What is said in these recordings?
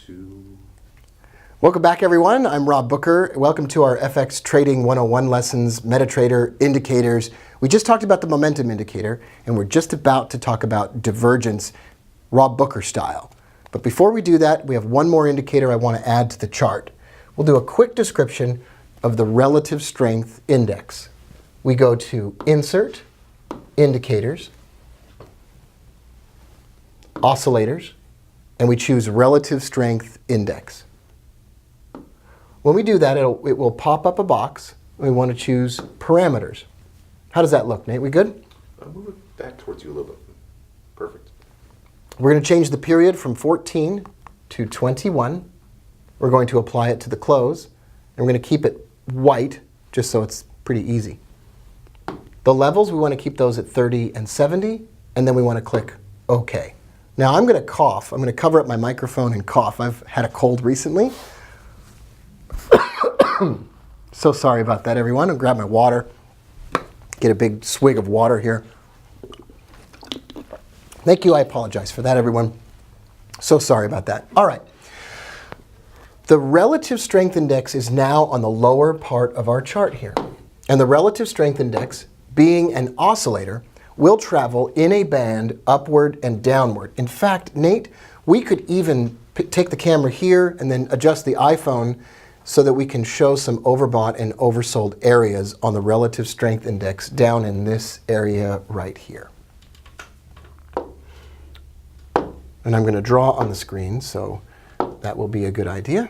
2. Welcome back, everyone. I'm Rob Booker. Welcome to our FX Trading 101 lessons, MetaTrader indicators. We just talked about the momentum indicator, and we're just about to talk about divergence, Rob Booker style. But before we do that, we have one more indicator I want to add to the chart. We'll do a quick description of the relative strength index. We go to Insert, Indicators, Oscillators, and we choose Relative Strength Index. When we do that, it will pop up a box. We want to choose Parameters. How does that look, Nate? We good? I'll move it back towards you a little bit. Perfect. We're going to change the period from 14 to 21. We're going to apply it to the close. And we're going to keep it white, just so it's pretty easy. The levels, we want to keep those at 30 and 70. And then we want to click OK. Now I'm going to cough. I'm going to cover up my microphone and cough. I've had a cold recently. So sorry about that, everyone. I'll grab my water. Get a big swig of water here. Thank you. I apologize for that, everyone. So sorry about that. All right. The relative strength index is now on the lower part of our chart here. And the relative strength index, being an oscillator, will travel in a band upward and downward. In fact, Nate, we could even take the camera here and then adjust the iPhone so that we can show some overbought and oversold areas on the relative strength index down in this area right here. And I'm going to draw on the screen, so that will be a good idea.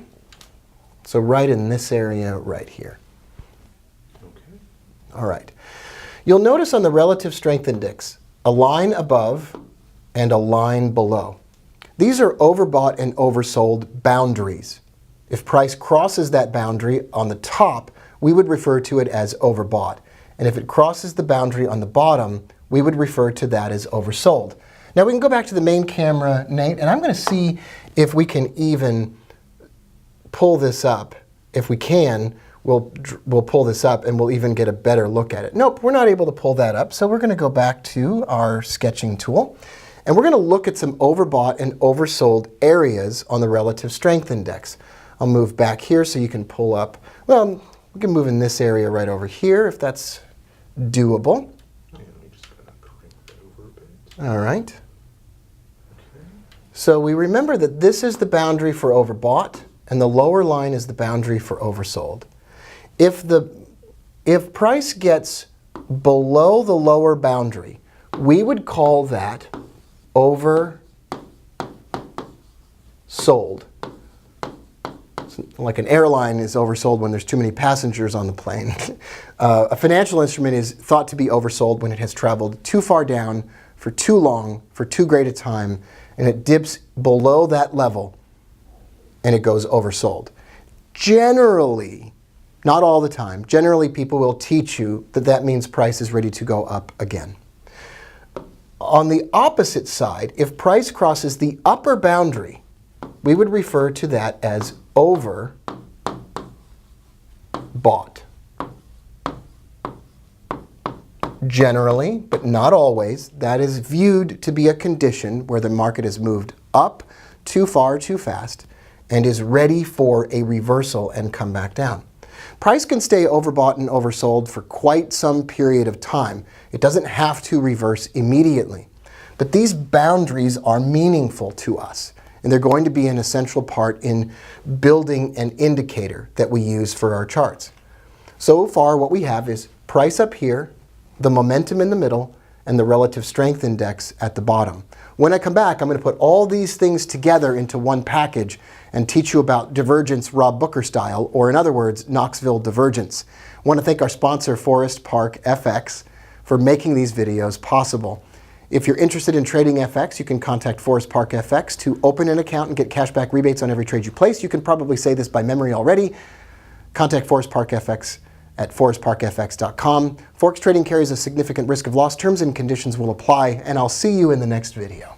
So right in this area right here. Okay. All right. You'll notice on the relative strength index, a line above and a line below. These are overbought and oversold boundaries. If price crosses that boundary on the top, we would refer to it as overbought. And if it crosses the boundary on the bottom, we would refer to that as oversold. Now we can go back to the main camera, Nate, and I'm going to see if we can even pull this up. If we can, we'll pull this up and we'll even get a better look at it. Nope, we're not able to pull that up, so we're going to go back to our sketching tool. And we're going to look at some overbought and oversold areas on the relative strength index. I'll move back here so you can pull up. Well, we can move in this area right over here if that's doable. Yeah, let me just kind of crank that over a bit. All right. Okay. So we remember that this is the boundary for overbought, and the lower line is the boundary for oversold. If price gets below the lower boundary, we would call that oversold. Like an airline is oversold when there's too many passengers on the plane. A financial instrument is thought to be oversold when it has traveled too far down for too long, for too great a time, and it dips below that level and it goes oversold. Generally, not all the time, generally people will teach you that that means price is ready to go up again. On the opposite side, if price crosses the upper boundary, we would refer to that as overbought. Generally, but not always, that is viewed to be a condition where the market has moved up too far too fast and is ready for a reversal and come back down. Price can stay overbought and oversold for quite some period of time. It doesn't have to reverse immediately. But these boundaries are meaningful to us. And they're going to be an essential part in building an indicator that we use for our charts. So far, what we have is price up here, the momentum in the middle, and the relative strength index at the bottom. When I come back, I'm going to put all these things together into one package and teach you about divergence Rob Booker style, or in other words, Knoxville divergence. I want to thank our sponsor, Forest Park FX, for making these videos possible. If you're interested in trading FX, you can contact Forest Park FX to open an account and get cashback rebates on every trade you place. You can probably say this by memory already. Contact Forest Park FX at forestparkfx.com. Forex trading carries a significant risk of loss. Terms and conditions will apply, and I'll see you in the next video.